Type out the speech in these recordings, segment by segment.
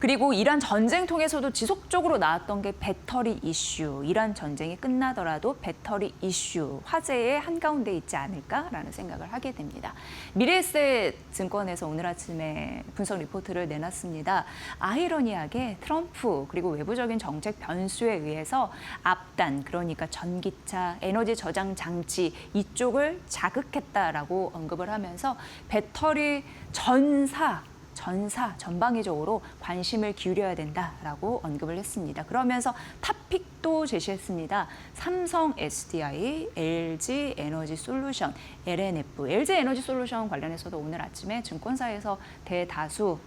그리고 이란 전쟁통에서도 지속적으로 나왔던 게 배터리 이슈. 이란 전쟁이 끝나더라도 배터리 이슈, 화제의 한가운데 있지 않을까라는 생각을 하게 됩니다. 미래에셋 증권에서 오늘 아침에 분석 리포트를 내놨습니다. 아이러니하게 트럼프 그리고 외부적인 정책 변수에 의해서 앞단, 그러니까 전기차, 에너지 저장 장치 이쪽을 자극했다라고 언급을 하면서 배터리 전방위적으로 관심을 기울여야 된다라고 언급을 했습니다. 그러면서 탑픽도 제시했습니다. 삼성 SDI, LG 에너지 솔루션, LNF. LG 에너지 솔루션 관련해서도 오늘 아침에 증권사에서 대다수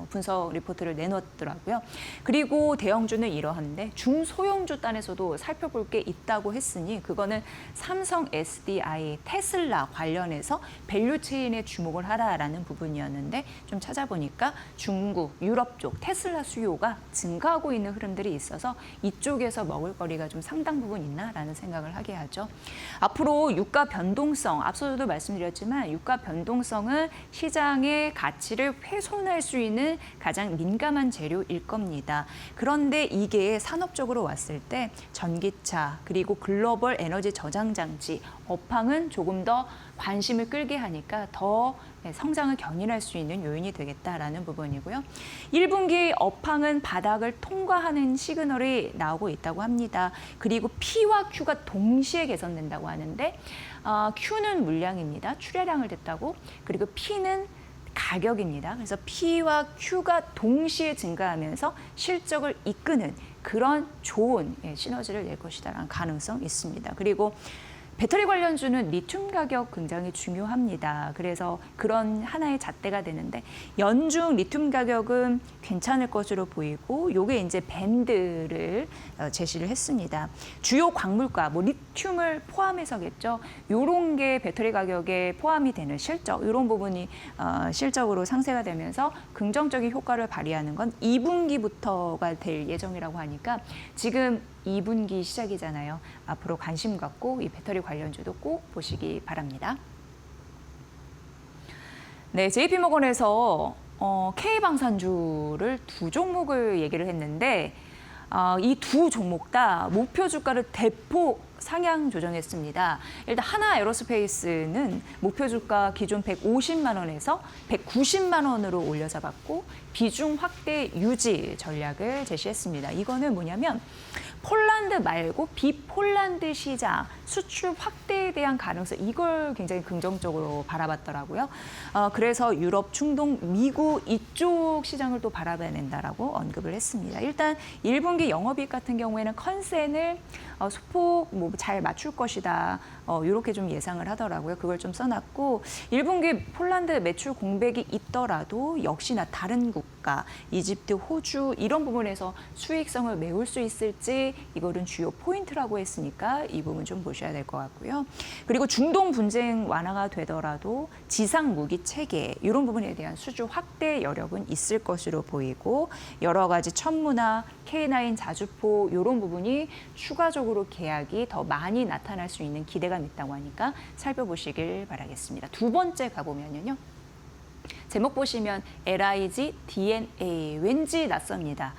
분석 리포트를 내놓았더라고요. 그리고 대형주는 이러한데 중소형주 단에서도 살펴볼 게 있다고 했으니 그거는 삼성 SDI, 테슬라 관련해서 밸류체인에 주목을 하라라는 부분이었는데 좀 찾아보니까 중국, 유럽 쪽 테슬라 수요가 증가하고 있는 흐름들이 있어서 이쪽에서 먹을거리가 좀 상당 부분 있나라는 생각을 하게 하죠. 앞으로 유가 변동성, 앞서도 말씀드렸지만 유가 변동성은 시장의 가치를 훼손할 수 있는 가장 민감한 재료일 겁니다. 그런데 이게 산업적으로 왔을 때 전기차 그리고 글로벌 에너지 저장 장치, 업황은 조금 더 관심을 끌게 하니까 더 성장을 견인할 수 있는 요인이 되겠다라는 부분이고요. 1분기 업황은 바닥을 통과하는 시그널이 나오고 있다고 합니다. 그리고 P와 Q가 동시에 개선된다고 하는데 Q는 물량입니다. 출하량을 댔다고. 그리고 P는 가격입니다. 그래서 P와 Q가 동시에 증가하면서 실적을 이끄는 그런 좋은 시너지를 낼 것이다라는 가능성이 있습니다. 그리고 배터리 관련주는 리튬 가격 굉장히 중요합니다. 그래서 그런 하나의 잣대가 되는데 연중 리튬 가격은 괜찮을 것으로 보이고 요게 이제 밴드를 제시를 했습니다. 주요 광물가, 리튬을 포함해서겠죠. 요런 게 배터리 가격에 포함이 되는 실적, 이런 부분이 실적으로 상쇄가 되면서 긍정적인 효과를 발휘하는 건 2분기부터가 될 예정이라고 하니까 지금 2분기 시작이잖아요. 앞으로 관심 갖고 이 배터리 관련주도 꼭 보시기 바랍니다. 네, JP모건에서 K방산주를 두 종목을 얘기를 했는데 이 두 종목 다 목표 주가를 대폭 상향 조정했습니다. 일단 하나 에어로스페이스는 목표 주가 기존 150만 원에서 190만 원으로 올려잡았고 비중 확대 유지 전략을 제시했습니다. 이거는 뭐냐면 폴란드 말고 비폴란드 시장 수출 확대에 대한 가능성, 이걸 굉장히 긍정적으로 바라봤더라고요. 그래서 유럽, 중동, 미국 이쪽 시장을 또 바라봐야 된다라고 언급을 했습니다. 일단 1분기 영업이익 같은 경우에는 컨센을 소폭 잘 맞출 것이다. 이렇게 좀 예상을 하더라고요. 그걸 좀 써놨고 1분기 폴란드 매출 공백이 있더라도 역시나 다른 국가, 이집트, 호주 이런 부분에서 수익성을 메울 수 있을지 이거는 주요 포인트라고 했으니까 이 부분 좀 보셔야 될 것 같고요. 그리고 중동 분쟁 완화가 되더라도 지상 무기 체계 이런 부분에 대한 수주 확대 여력은 있을 것으로 보이고 여러 가지 천문화, K9 자주포 이런 부분이 추가적으로 계약이 더 많이 나타날 수 있는 기대감이 있다고 하니까 살펴보시길 바라겠습니다. 두 번째 가보면요. 제목 보시면 LIG DNA 왠지 낯섭니다.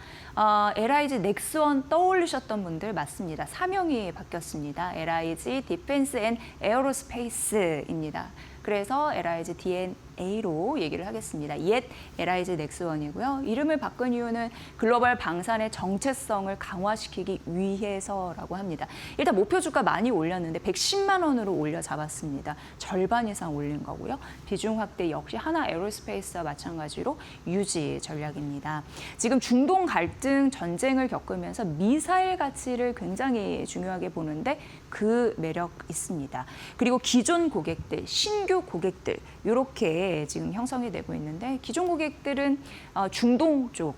LIG 넥스원 떠올리셨던 분들 맞습니다. 사명이 바뀌었습니다. LIG 디펜스 앤 에어로스페이스입니다. 그래서 LIG DNA로 얘기를 하겠습니다. 옛 LIG 넥스원이고요. 이름을 바꾼 이유는 글로벌 방산의 정체성을 강화시키기 위해서라고 합니다. 일단 목표 주가 많이 올렸는데 110만 원으로 올려 잡았습니다. 절반 이상 올린 거고요. 비중 확대 역시 하나 에어로스페이스와 마찬가지로 유지 전략입니다. 지금 중동 갈등 전쟁을 겪으면서 미사일 가치를 굉장히 중요하게 보는데 그 매력 있습니다. 그리고 기존 고객들, 신규 고객들 이렇게 지금 형성이 되고 있는데 기존 고객들은 중동 쪽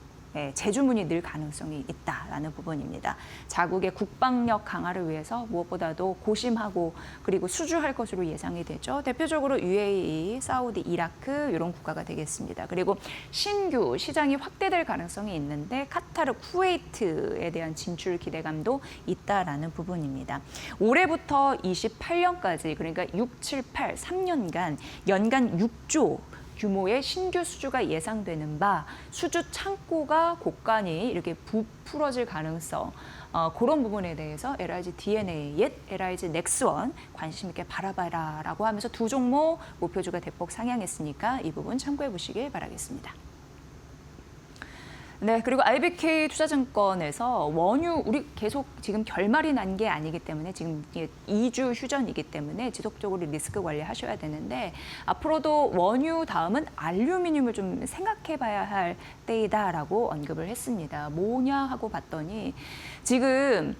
재주문이 늘 가능성이 있다라는 부분입니다. 자국의 국방력 강화를 위해서 무엇보다도 고심하고 그리고 수주할 것으로 예상이 되죠. 대표적으로 UAE, 사우디, 이라크 이런 국가가 되겠습니다. 그리고 신규 시장이 확대될 가능성이 있는데 카타르, 쿠웨이트에 대한 진출 기대감도 있다라는 부분입니다. 올해부터 28년까지 그러니까 6, 7, 8, 3년간 연간 6조 규모의 신규 수주가 예상되는 바 수주 창고가 곳간이 이렇게 부풀어질 가능성 그런 부분에 대해서 LIG DNA, 옛 LIG 넥스원 관심 있게 바라봐라라고 하면서 두 종목 목표주가 대폭 상향했으니까 이 부분 참고해 보시길 바라겠습니다. 네, 그리고 IBK 투자증권에서 원유 우리 계속 지금 결말이 난 게 아니기 때문에 지금 2주 휴전이기 때문에 지속적으로 리스크 관리하셔야 되는데 앞으로도 원유 다음은 알루미늄을 좀 생각해봐야 할 때이다라고 언급을 했습니다. 뭐냐 하고 봤더니 지금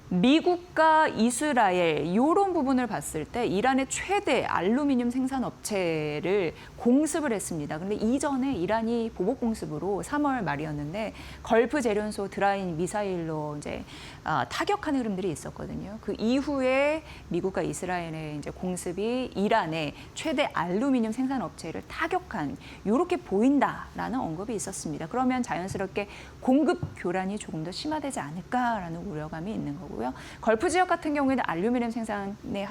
미국과 이스라엘 이런 부분을 봤을 때 이란의 최대 알루미늄 생산 업체를 공습을 했습니다. 그런데 이전에 이란이 보복 공습으로 3월 말이었는데 걸프 재련소 드라인 미사일로 이제 타격하는 흐름들이 있었거든요. 그 이후에 미국과 이스라엘의 이제 공습이 이란의 최대 알루미늄 생산 업체를 타격한 이렇게 보인다라는 언급이 있었습니다. 그러면 자연스럽게 공급 교란이 조금 더 심화되지 않을까라는 우려감이 있는 거고요. 걸프 지역 같은 경우에는 알루미늄 생산의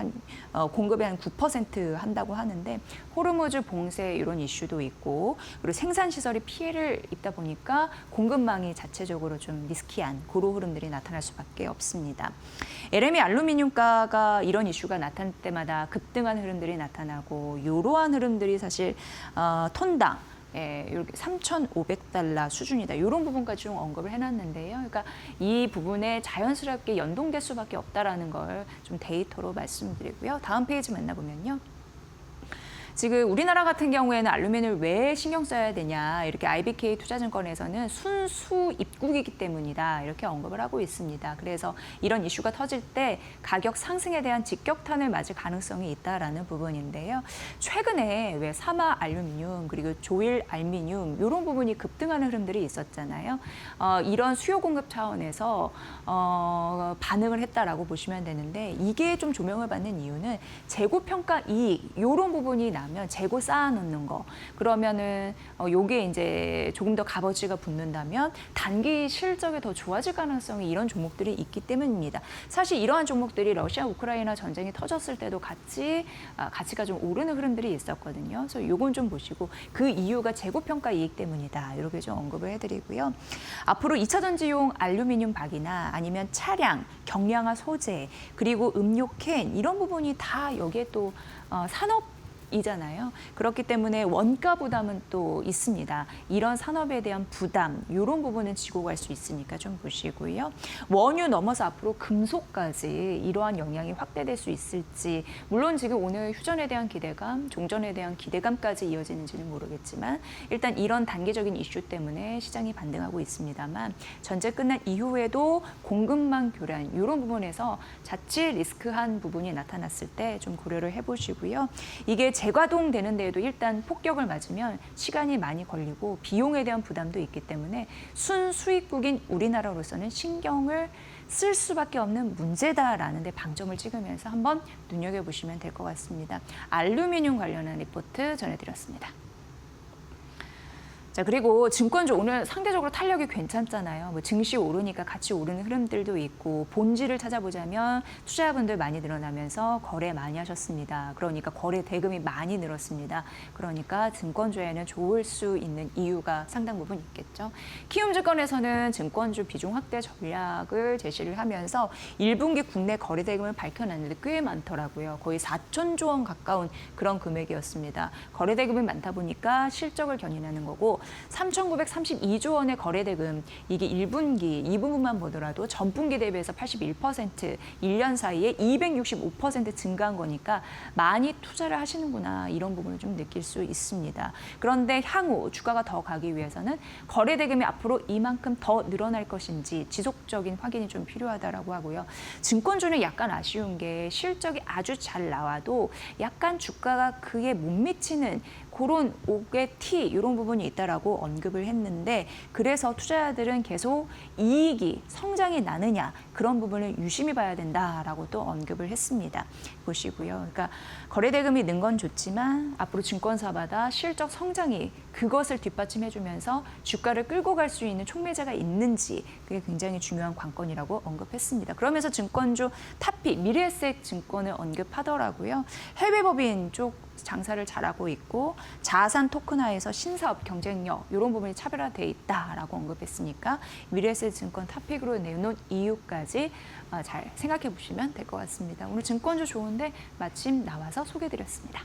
공급의 한 9% 한다고 하는데 호르무즈 봉쇄 이런 이슈도 있고 그리고 생산 시설이 피해를 입다 보니까 공급망이 자체적으로 좀 리스키한 그런 흐름들이 나타날 수밖에 없습니다. LME 알루미늄가가 이런 이슈가 나타날 때마다 급등한 흐름들이 나타나고 이러한 흐름들이 사실 톤당 이렇게 3,500달러 수준이다. 이런 부분까지 좀 언급을 해놨는데요. 그러니까 이 부분에 자연스럽게 연동될 수밖에 없다라는 걸 좀 데이터로 말씀드리고요. 다음 페이지 만나보면요. 지금 우리나라 같은 경우에는 알루미늄을 왜 신경 써야 되냐 이렇게 IBK 투자증권에서는 순수 입국이기 때문이다 이렇게 언급을 하고 있습니다. 그래서 이런 이슈가 터질 때 가격 상승에 대한 직격탄을 맞을 가능성이 있다라는 부분인데요. 최근에 왜 사마 알루미늄 그리고 조일 알미늄 이런 부분이 급등하는 흐름들이 있었잖아요. 이런 수요 공급 차원에서 반응을 했다라고 보시면 되는데 이게 좀 조명을 받는 이유는 재고 평가 이익 이런 부분이 나면 재고 쌓아놓는 거 그러면은 요게 이제 조금 더 값어치가 붙는다면 단기 실적이 더 좋아질 가능성이 이런 종목들이 있기 때문입니다. 사실 이러한 종목들이 러시아 우크라이나 전쟁이 터졌을 때도 같이 가치가 좀 오르는 흐름들이 있었거든요. 그래서 요건 좀 보시고 그 이유가 재고 평가 이익 때문이다 이렇게 좀 언급을 해드리고요. 앞으로 2차 전지용 알루미늄 박이나 아니면 차량, 경량화 소재 그리고 음료 캔 이런 부분이 다 여기에 또 산업 이잖아요. 그렇기 때문에 원가 부담은 또 있습니다. 이런 산업에 대한 부담, 이런 부분은 지고 갈 수 있으니까 좀 보시고요. 원유 넘어서 앞으로 금속까지 이러한 영향이 확대될 수 있을지, 물론 지금 오늘 휴전에 대한 기대감, 종전에 대한 기대감까지 이어지는지는 모르겠지만 일단 이런 단기적인 이슈 때문에 시장이 반등하고 있습니다만 전제 끝난 이후에도 공급망 교란, 이런 부분에서 자칫 리스크한 부분이 나타났을 때 좀 고려를 해보시고요. 이게 재가동되는 데에도 일단 폭격을 맞으면 시간이 많이 걸리고 비용에 대한 부담도 있기 때문에 순수익국인 우리나라로서는 신경을 쓸 수밖에 없는 문제다라는 데 방점을 찍으면서 한번 눈여겨보시면 될 것 같습니다. 알루미늄 관련한 리포트 전해드렸습니다. 자, 그리고 증권주 오늘 상대적으로 탄력이 괜찮잖아요. 뭐 증시 오르니까 같이 오르는 흐름들도 있고 본질을 찾아보자면 투자자분들 많이 늘어나면서 거래 많이 하셨습니다. 그러니까 거래 대금이 많이 늘었습니다. 그러니까 증권주에는 좋을 수 있는 이유가 상당 부분 있겠죠. 키움증권에서는 증권주 비중 확대 전략을 제시를 하면서 1분기 국내 거래 대금을 밝혀놨는데 꽤 많더라고요. 거의 4천조 원 가까운 그런 금액이었습니다. 거래 대금이 많다 보니까 실적을 견인하는 거고 3,932조 원의 거래대금, 이게 1분기, 2분기만 보더라도 전분기 대비해서 81%, 1년 사이에 265% 증가한 거니까 많이 투자를 하시는구나 이런 부분을 좀 느낄 수 있습니다. 그런데 향후 주가가 더 가기 위해서는 거래대금이 앞으로 이만큼 더 늘어날 것인지 지속적인 확인이 좀 필요하다라고 하고요. 증권주는 약간 아쉬운 게 실적이 아주 잘 나와도 약간 주가가 그에 못 미치는 그런 옥의 티 이런 부분이 있다라고 언급을 했는데 그래서 투자자들은 계속 이익이 성장이 나느냐 그런 부분을 유심히 봐야 된다라고 또 언급을 했습니다. 보시고요. 그러니까 거래대금이 는 건 좋지만 앞으로 증권사마다 실적 성장이 그것을 뒷받침해주면서 주가를 끌고 갈 수 있는 촉매제가 있는지 그게 굉장히 중요한 관건이라고 언급했습니다. 그러면서 증권주 타피, 미래에셋 증권을 언급하더라고요. 해외 법인 쪽 장사를 잘하고 있고 자산 토큰화에서 신사업 경쟁력 이런 부분이 차별화돼 있다라고 언급했으니까 미래에셋 증권 탑픽으로 내놓은 이유까지 잘 생각해 보시면 될 것 같습니다. 오늘 증권주 좋은데 마침 나와서 소개드렸습니다.